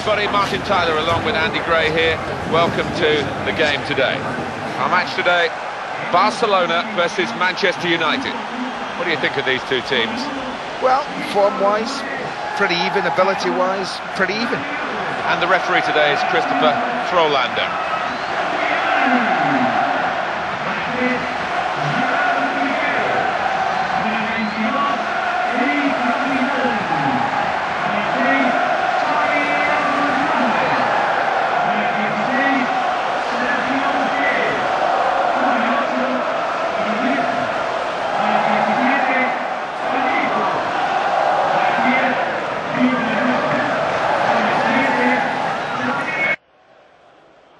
everybody, Martin Tyler along with Andy Gray here. Welcome to the game today. Our match today, Barcelona versus Manchester United. What do you think of these two teams? Well, form-wise, pretty even, ability-wise, pretty even. And the referee today is Christopher Frolander.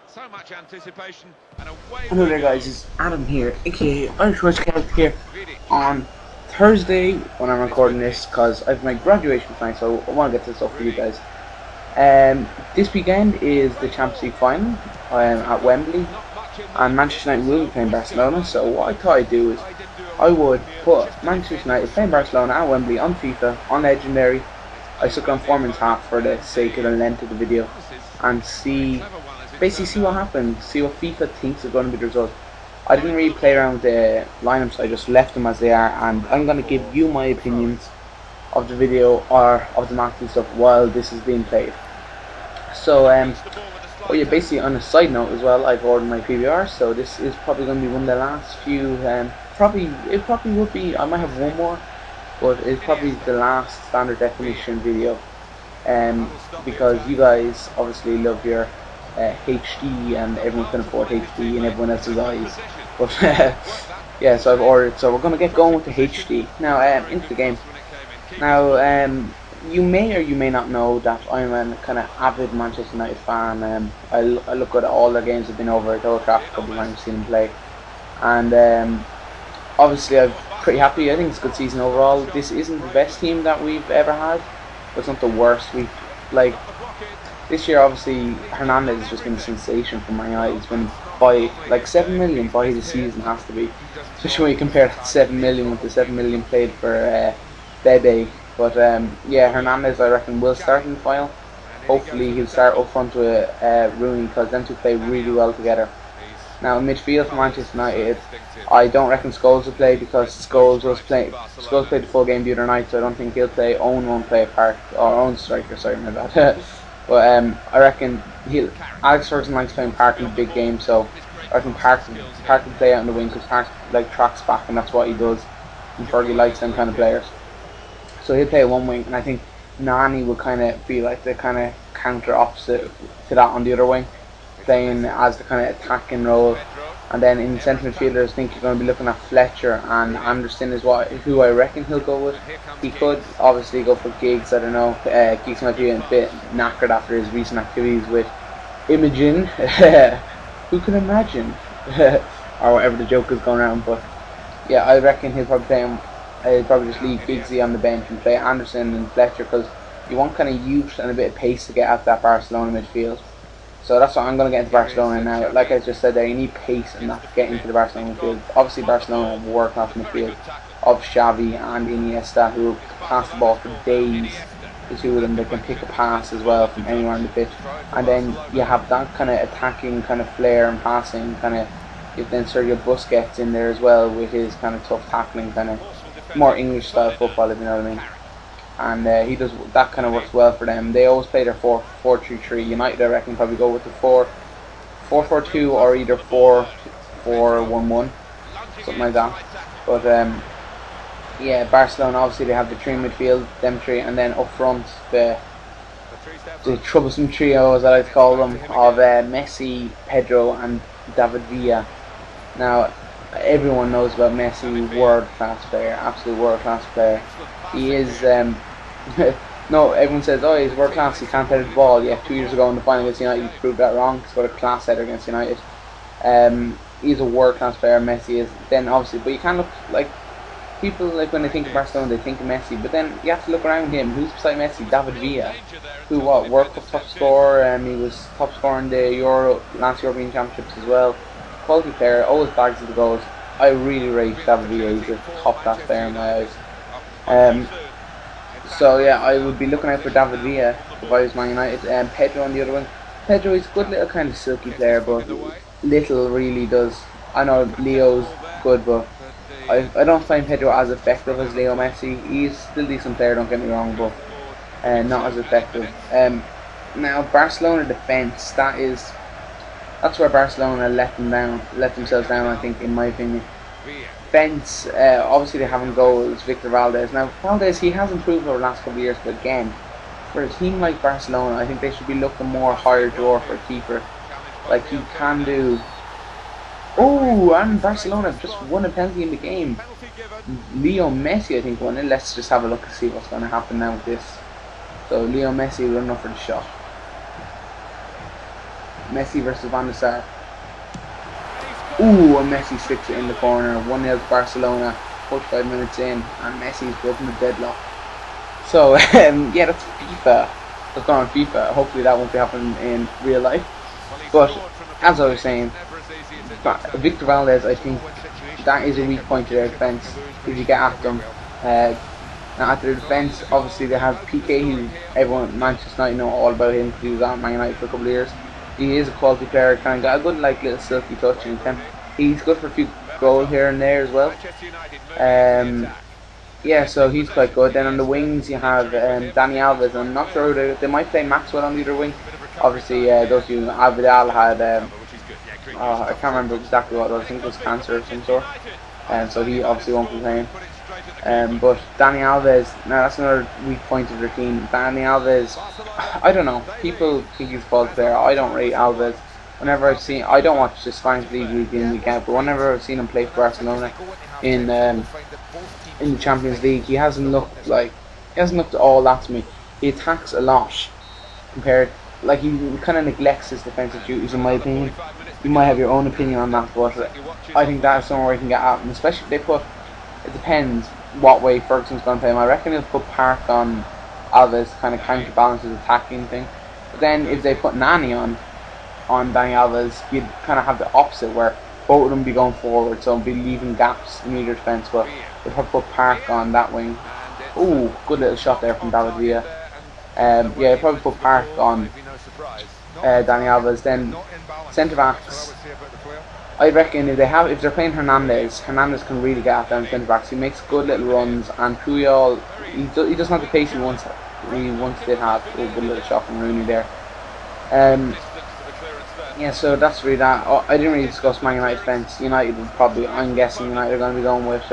So much anticipation and away. Hello there guys, it's Adam here, aka Irish West Celtic here on Thursday when I'm recording this because I have my graduation tonight, so I want to get this up for you guys. This weekend is the Champions League final at Wembley, and Manchester United will be playing Barcelona. So what I thought I'd do is I would put Manchester United playing Barcelona at Wembley on FIFA, on Legendary. I stuck on Foreman's half for the sake of the length of the video, and basically see what happens, see what FIFA thinks is going to be the result. I didn't really play around with the lineups, I just left them as they are, and I'm going to give you my opinions of the video or of the match and stuff while this is being played. So, oh yeah, basically on a side note as well, I've ordered my PVR, so this is probably going to be one of the last few, it probably would be, I might have one more, but it's probably the last standard definition video, because you guys obviously love your HD, and everyone can afford HD in everyone else's eyes. But yeah, so I've ordered. So we're gonna get going with the HD now. Into the game. Now, you may or you may not know that I'm a kind of avid Manchester United fan. I look at all their games. I've been over at Old Trafford a couple of times, seen them play, and obviously I'm pretty happy. I think it's a good season overall. This isn't the best team that we've ever had, but it's not the worst. This year, obviously, Hernandez has just been a sensation from my eyes. When by like 7 million by the season has to be, especially when you compare 7 million with the 7 million played for Bebe. But yeah, Hernandez I reckon will start in the final. Hopefully he'll start up front with Rooney, because them two play really well together. Now in midfield for Manchester United, I don't reckon Scholes will play, because Scholes played the full game the other night, so I don't think he'll play. Owen won't play a part, or Owen striker, sorry about that. But I reckon Alex Ferguson likes playing Park in the big game, so I reckon Park will play out in the wing, because Park tracks back, and that's what he does. And Fergie likes them kind of players, so he'll play one wing, and I think Nani will kind of be like the kind of counter opposite to that on the other wing, playing as the kind of attacking role. And then in central midfielders, I think you're going to be looking at Fletcher, and Anderson is who I reckon he'll go with. He could obviously go for Giggs, I don't know. Giggs might be a bit knackered after his recent activities with Imogen. Who can imagine? Or whatever the joke is going around. But yeah, I reckon he'll probably play him. He'll probably just leave Giggsy on the bench and play Anderson and Fletcher, because you want kind of youth and a bit of pace to get at that Barcelona midfield. So that's what I'm going to get into Barcelona now. Like I just said there, you need pace and that to get into the Barcelona midfield. Obviously Barcelona have a world-class midfield of Xavi and Iniesta, who pass the ball for days. The two of them, they can pick a pass as well from anywhere on the pitch. And then you have that kind of attacking kind of flair and passing kind of. Then Sergio Busquets in there as well with his kind of tough tackling, kind of more English style football, if you know what I mean. And he does that, kind of works well for them. They always play their 4-4-3-3. United, I reckon, probably go with the 4-4-2 or either 4-4-1-1, something like that. But yeah, Barcelona obviously they have the three midfield, them three, and then up front the troublesome trio, as I like to call them, of Messi, Pedro, and David Villa. Now everyone knows about Messi, world class player, absolute world class player. He is no, everyone says, oh, he's world class, he can't head the ball. Yeah, 2 years ago in the final against United he proved that wrong. He's got a class header against United. He's a world class player, Messi is. Then obviously, but you can't look like people, like when they think of Barcelona they think of Messi, but then you have to look around him. Who's beside Messi? David Villa, who World Cup top scorer, he was top scorer in the last European Championships as well. Quality player, always bags of the goals. I really rate David Villa. He's a top class player in my eyes. So yeah, I would be looking out for David Villa if I was Man United. And Pedro on the other wing. Pedro is a good little kind of silky player, but little really does. I know Leo's good, but I don't find Pedro as effective as Leo Messi. He's still a decent player, don't get me wrong, but not as effective. Now Barcelona defence, that's where Barcelona let themselves down. I think, in my opinion. Defence, obviously they haven't goals. Victor Valdez. Now Valdez, he has improved over the last couple of years, but again, for a team like Barcelona, I think they should be looking more higher drawer for a keeper. Like he can do. Oh, and Barcelona have just won a penalty in the game. Leo Messi, I think, won it. Let's just have a look and see what's going to happen now with this. So Leo Messi running up for the shot. Messi versus Van der Sar. Ooh, and Messi sticks it in the corner. 1-0 to Barcelona. 45 minutes in, and Messi's broken the deadlock. So yeah, that's FIFA. That's not on FIFA. Hopefully that won't be happening in real life. But as I was saying, Victor Valdez, I think that is a weak point to their defence if you get at them. Now at their defence, obviously they have PK, who everyone at Manchester United know all about him because he was at Man United for a couple of years. He is a quality player, kind of got a good little silky touch in him. He's good for a few goals here and there as well. Yeah, so he's quite good. Then on the wings you have Dani Alves. I'm not sure who they might play Maxwell on the other wing. Obviously, those of you know, Abidal had I can't remember exactly what it was. I think it was cancer of some sort, and so he obviously won't be playing. But Dani Alves, now that's another weak point of their team. Dani Alves, I don't know. People think he's a quality player. I don't rate Alves. Whenever I've seen, I don't watch the Spanish league week in week out, but whenever I've seen him play for Barcelona in the Champions League, he hasn't looked all that to me. He attacks a lot compared, like he kind of neglects his defensive duties, in my opinion. You might have your own opinion on that, but I think that is somewhere I can get at him, especially if they put. It depends what way Ferguson's going to play him. I reckon he'll put Park on Alves to kind of counterbalance his attacking thing. But then if they put Nani on Dani Alves, you'd kind of have the opposite where both of them be going forward, so be leaving gaps in either defence. But they'll probably put Park on that wing. Ooh, good little shot there from David Villa. Yeah, they'll probably put Park on Dani Alves. Then centre backs, I reckon if they're playing Hernandez can really get at them centre backs. He makes good little runs, and Puyol, he doesn't have the pace he once did have. A good little shot from Rooney there. Yeah, so that's really that. I didn't really discuss Man United defence. United would probably, I'm guessing United are going to be going with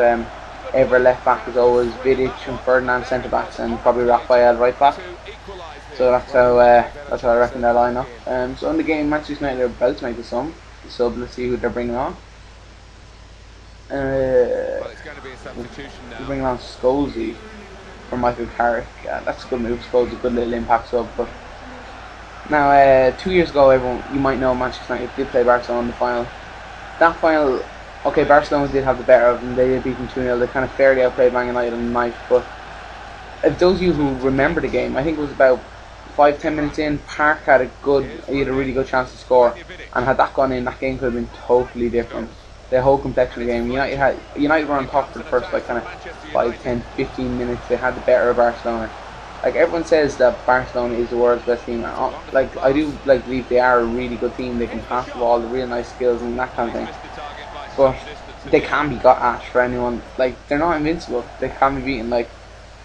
Ever left back as always, Vidic and Ferdinand centre backs, and probably Rafael right back. So that's how I reckon they'll line up. So in the game, Manchester United are about to make the sum. So let's see who they're bringing on. They're bringing on Scholesy for Michael Carrick. That's a good move. Scholesy, a good little impact sub. But now, 2 years ago, you might know Manchester United did play Barcelona in the final. That final, okay, Barcelona did have the better of them. They did beat them 2-0. They kind of fairly outplayed Man United on the night. But if those of you who remember the game, I think it was about 5-10 minutes in, Park had a really good chance to score, and had that gone in, that game could have been totally different. The whole complexion of the game, United were on top for the first kind of 5, 10, 15 minutes. They had the better of Barcelona. Like everyone says that Barcelona is the world's best team. Like I do believe they are a really good team. They can pass the ball, the real nice skills and that kind of thing. But they can be got at for anyone. Like they're not invincible. They can be beaten. Like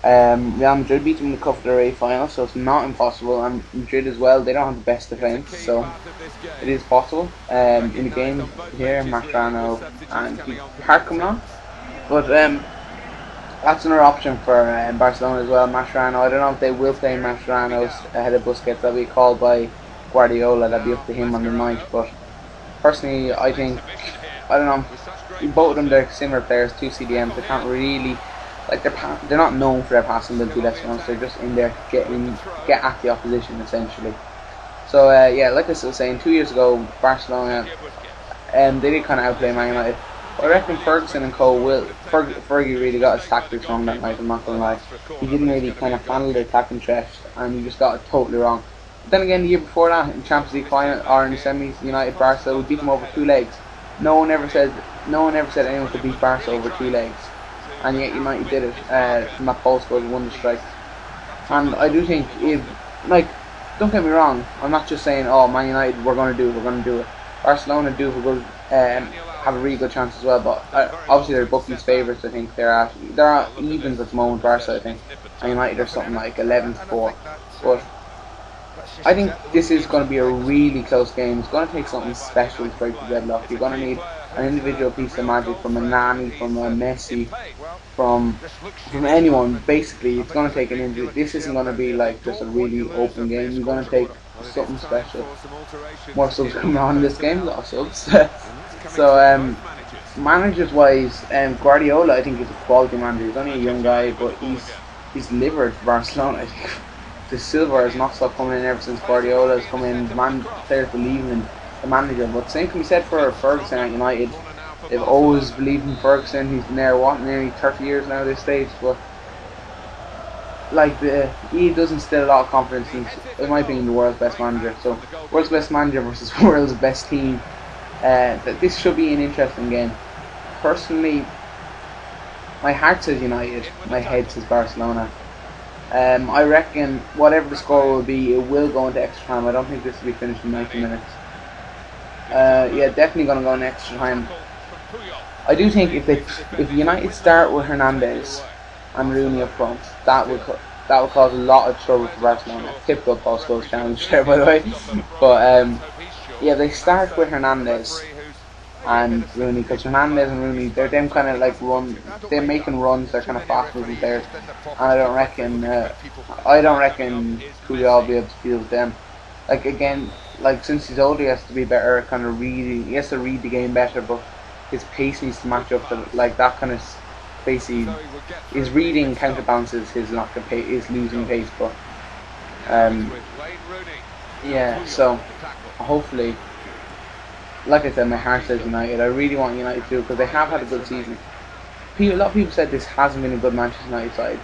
Real Madrid beat them in the Copa del Rey final, so it's not impossible. And Madrid as well, they don't have the best defence, so it is possible. In the game here, Mascherano and Park coming on, but that's another option for Barcelona as well. Mascherano, I don't know if they will play Mascherano ahead of Busquets. That'll be called by Guardiola. That'll be up to him on the night. But personally, I think, I don't know, both of them, they're similar players, two CDMs. They can't really, like, they're not known for their passing ability, let's be honest. They're just in there get at the opposition essentially. So yeah, like I was saying, 2 years ago Barcelona, they did kind of outplay Man United. I reckon Ferguson and Co Fergie really got his tactics wrong that night. I'm not gonna lie, he didn't really kind of handle the attacking threat, and he just got it totally wrong. But then again, the year before that, in Champions League final or in the semis, United Barca, we beat them over 2 legs. No one ever said anyone could beat Barca over 2 legs. And yet United did it from that post score, won the strike. And I do think if, like, don't get me wrong, I'm not just saying, oh, Man United, we're going to do it. Barcelona do have a really good chance as well, but obviously they're bookies' favourites. I think they're evens at the moment. Barca, I think, and United are something like 11-4. But I think this is going to be a really close game. It's going to take something special to break the deadlock. You're going to need an individual piece of magic from a Nani, from a Messi, from anyone. Basically, it's going to take an individual. This isn't going to be like just a really open game. You're going to take something special. More subs coming on in this game. A lot of subs. So, managers wise, Guardiola I think is a quality manager. He's only a young guy, but he's delivered for Barcelona. I think the silver has not stopped coming in ever since Guardiola has come in. Players believe in the manager. But same can be said for Ferguson at United. They've always believed in Ferguson. He's been there nearly 30 years now at this stage. But like he does instill a lot of confidence. In my opinion, the world's best manager. So world's best manager versus world's best team. That this should be an interesting game. Personally, my heart says United, my head says Barcelona. I reckon whatever the score will be, it will go into extra time. I don't think this will be finished in 90 minutes. Yeah, definitely going to go in extra time. I do think if United start with Hernandez and Rooney up front, that would cause a lot of trouble for Barcelona. Typical post-goals challenge there, by the way. But yeah, they start with Hernandez and Rooney, because Hernandez and Rooney, they're them kind of like they're making runs, they're kind of fast moving players, and I don't reckon Puyol will be able to deal with them. Like again, like since he's older, he has to be better, kind of reading. He has to read the game better, but his pace needs to match up to like that kind of basically. His reading counterbalances his losing pace, but yeah. So hopefully, like I said, my heart says United. I really want United to, because they have had a good season. A lot of people said this hasn't been a good Manchester United side.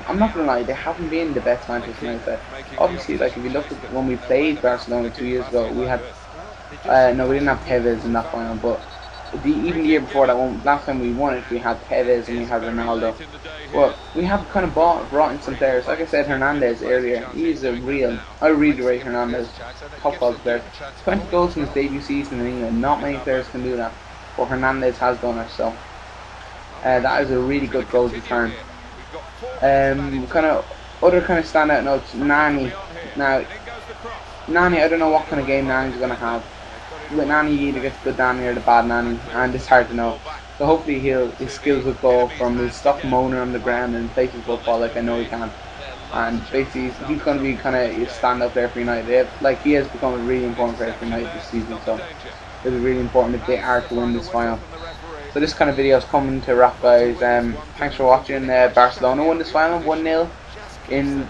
I'm not gonna lie, they haven't been the best Manchester United side. Obviously, like if you look at when we played Barcelona 2 years ago, we had no, we didn't have Tevez in that final, but even the year before that one, last time we won it, we had Tevez and we had Ronaldo. Well, we have kind of brought in some players. Like I said, Hernandez earlier, he's a real. I really rate Hernandez, top quality player. 20 goals in his debut season in England. Not many players can do that, but Hernandez has done it. So that is a really good goal return. Kind of other kind of standout notes. Nani. Now, Nani, I don't know what kind of game Nani's gonna have. With Nani, you either get the good Nani or the bad Nani, and it's hard to know. So hopefully his skills will go from his stop moaning on the ground and play his football like I know he can. And basically he's going to be kind of stand up there for United. Like he has become a really important player for United this season, so it'll be really important if they are to win this final. So this kind of video is coming to wrap, guys. Thanks for watching. Barcelona won this final 1-0 in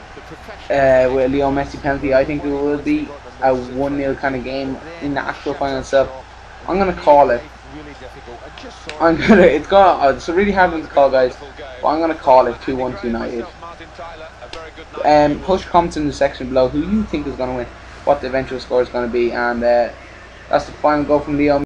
with a Leo Messi penalty. I think it will be a 1-0 kind of game in the actual final itself. I'm gonna call it. It's a really hard one to call, guys. But I'm gonna call it 2-1 to United. Post your comments in the section below who you think is gonna win, what the eventual score is gonna be, and that's the final goal from Leo.